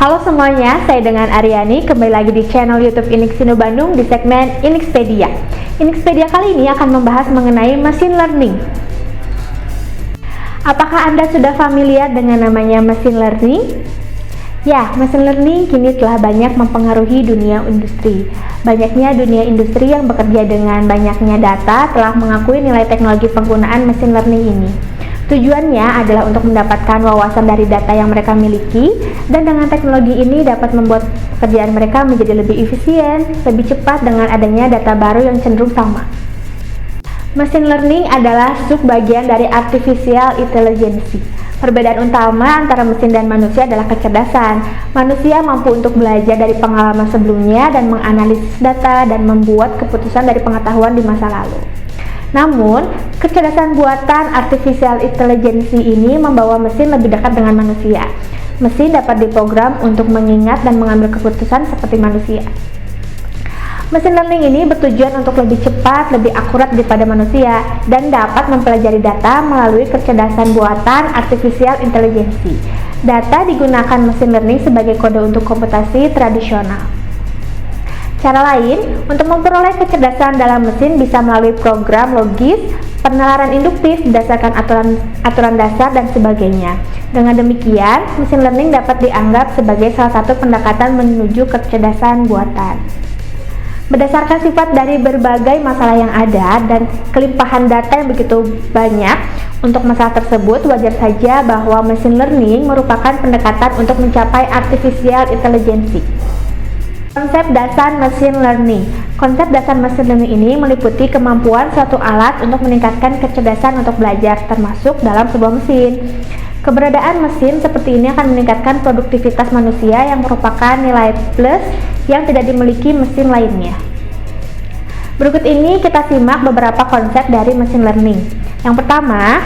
Halo semuanya, saya dengan Aryani kembali lagi di channel YouTube Inixindo Bandung di segmen Inixpedia. Inixpedia kali ini akan membahas mengenai machine learning. Apakah Anda sudah familiar dengan namanya machine learning? Ya, machine learning kini telah banyak mempengaruhi dunia industri. Banyaknya dunia industri yang bekerja dengan banyaknya data telah mengakui nilai teknologi penggunaan machine learning ini. Tujuannya adalah untuk mendapatkan wawasan dari data yang mereka miliki, dan dengan teknologi ini dapat membuat pekerjaan mereka menjadi lebih efisien, lebih cepat dengan adanya data baru yang cenderung sama. Machine learning adalah subbagian dari artificial intelligence. Perbedaan utama antara mesin dan manusia adalah kecerdasan. Manusia mampu untuk belajar dari pengalaman sebelumnya dan menganalisis data dan membuat keputusan dari pengetahuan di masa lalu. Namun, kecerdasan buatan artificial intelligence ini membawa mesin lebih dekat dengan manusia. Mesin dapat diprogram untuk mengingat dan mengambil keputusan seperti manusia. Mesin learning ini bertujuan untuk lebih cepat, lebih akurat daripada manusia, dan dapat mempelajari data melalui kecerdasan buatan artificial intelligence. Data digunakan mesin learning sebagai kode untuk komputasi tradisional. Cara lain untuk memperoleh kecerdasan dalam mesin bisa melalui program logis, penalaran induktif berdasarkan aturan dasar, dan sebagainya. Dengan demikian, mesin learning dapat dianggap sebagai salah satu pendekatan menuju kecerdasan buatan. Berdasarkan sifat dari berbagai masalah yang ada dan kelimpahan data yang begitu banyak untuk masalah tersebut, wajar saja bahwa machine learning merupakan pendekatan untuk mencapai artificial intelligence. Konsep dasar machine learning. Konsep dasar machine learning ini meliputi kemampuan suatu alat untuk meningkatkan kecerdasan untuk belajar, termasuk dalam sebuah mesin. Keberadaan mesin seperti ini akan meningkatkan produktivitas manusia yang merupakan nilai plus yang tidak dimiliki mesin lainnya. Berikut ini kita simak beberapa konsep dari machine learning. Yang pertama,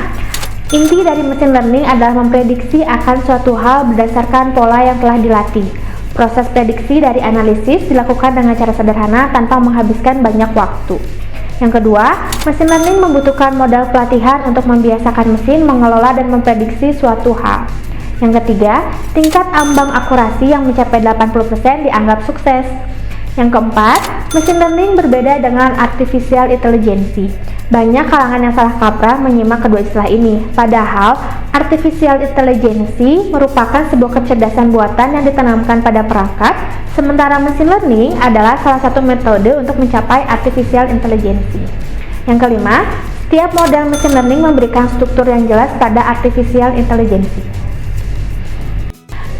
inti dari machine learning adalah memprediksi akan suatu hal berdasarkan pola yang telah dilatih. Proses prediksi dari analisis dilakukan dengan cara sederhana tanpa menghabiskan banyak waktu. Yang kedua, machine learning membutuhkan modal pelatihan untuk membiasakan mesin mengelola dan memprediksi suatu hal. Yang ketiga, tingkat ambang akurasi yang mencapai 80% dianggap sukses. Yang keempat, machine learning berbeda dengan artificial intelligence. Banyak kalangan yang salah kaprah menyimak kedua istilah ini, padahal artificial intelligence merupakan sebuah kecerdasan buatan yang ditanamkan pada perangkat, sementara machine learning adalah salah satu metode untuk mencapai artificial intelligence. Yang kelima, setiap model machine learning memberikan struktur yang jelas pada artificial intelligence.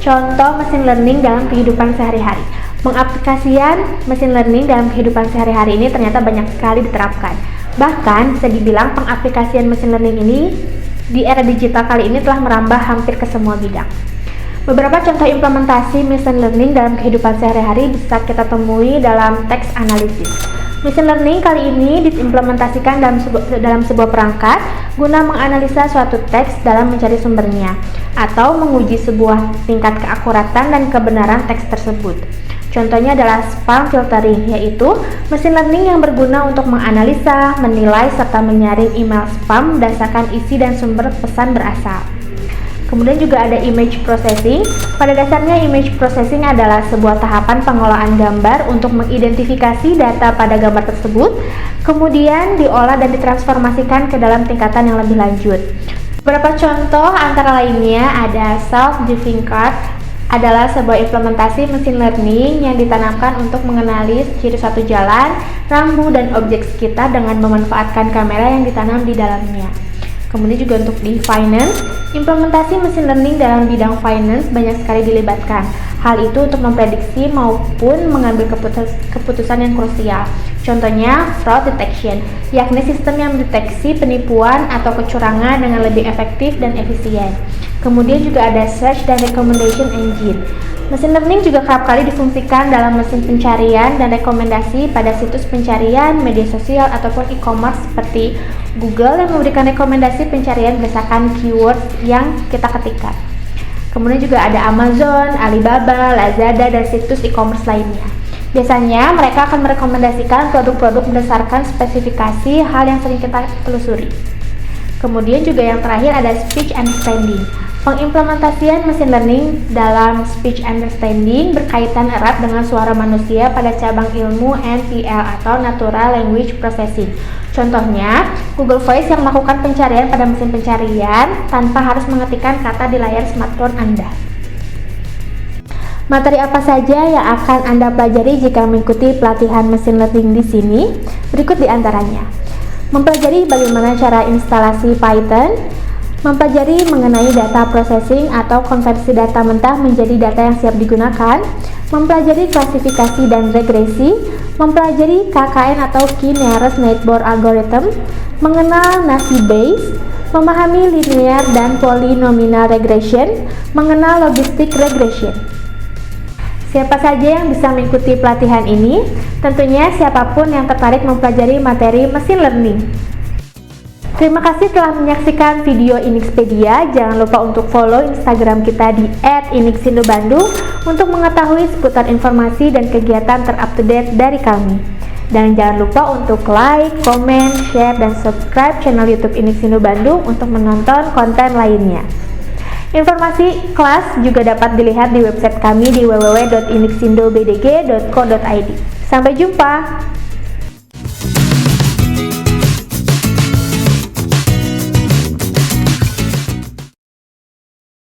Contoh machine learning dalam kehidupan sehari-hari. Pengaplikasian machine learning dalam kehidupan sehari-hari ini ternyata banyak sekali diterapkan. Bahkan bisa dibilang pengaplikasian machine learning ini di era digital kali ini telah merambah hampir ke semua bidang. Beberapa contoh implementasi machine learning dalam kehidupan sehari-hari bisa kita temui dalam teks analisis. Machine learning kali ini diimplementasikan dalam sebuah perangkat guna menganalisa suatu teks dalam mencari sumbernya atau menguji sebuah tingkat keakuratan dan kebenaran teks tersebut. Contohnya adalah spam filtering, yaitu machine learning yang berguna untuk menganalisa, menilai, serta menyaring email spam berdasarkan isi dan sumber pesan berasal. Kemudian juga ada image processing. Pada dasarnya image processing adalah sebuah tahapan pengelolaan gambar untuk mengidentifikasi data pada gambar tersebut, kemudian diolah dan ditransformasikan ke dalam tingkatan yang lebih lanjut. Beberapa contoh antara lainnya ada self-driving car, adalah sebuah implementasi machine learning yang ditanamkan untuk mengenali ciri suatu jalan, rambu, dan objek sekitar dengan memanfaatkan kamera yang ditanam di dalamnya. Kemudian juga untuk di finance, implementasi machine learning dalam bidang finance banyak sekali dilibatkan. Hal itu untuk memprediksi maupun mengambil keputusan yang krusial. Contohnya fraud detection, yakni sistem yang mendeteksi penipuan atau kecurangan dengan lebih efektif dan efisien. Kemudian juga ada search dan recommendation engine. Machine learning juga kerap kali difungsikan dalam mesin pencarian dan rekomendasi pada situs pencarian, media sosial, ataupun e-commerce seperti Google yang memberikan rekomendasi pencarian berdasarkan keywords yang kita ketikkan. Kemudian juga ada Amazon, Alibaba, Lazada, dan situs e-commerce lainnya. Biasanya mereka akan merekomendasikan produk-produk berdasarkan spesifikasi hal yang sering kita telusuri. Kemudian juga yang terakhir ada speech understanding. Pengimplementasian machine learning dalam speech understanding berkaitan erat dengan suara manusia pada cabang ilmu NLP atau Natural Language Processing. Contohnya, Google Voice yang melakukan pencarian pada mesin pencarian tanpa harus mengetikkan kata di layar smartphone Anda. Materi apa saja yang akan Anda pelajari jika mengikuti pelatihan machine learning di sini? Berikut di antaranya. Mempelajari bagaimana cara instalasi Python, mempelajari mengenai data processing atau konversi data mentah menjadi data yang siap digunakan, mempelajari klasifikasi dan regresi, mempelajari KKN atau Key Nearest Neighbor Algorithm, mengenal Navi Bayes, memahami linear dan polynomial regression, mengenal logistic regression. Siapa saja yang bisa mengikuti pelatihan ini? Tentunya siapapun yang tertarik mempelajari materi machine learning. Terima kasih telah menyaksikan video Inixpedia. Jangan lupa untuk follow Instagram kita di @inixindobandung untuk mengetahui seputar informasi dan kegiatan terupdate dari kami. Dan jangan lupa untuk like, comment, share, dan subscribe channel YouTube Inixindo Bandung untuk menonton konten lainnya. Informasi kelas juga dapat dilihat di website kami di www.inixindobdg.co.id. Sampai jumpa!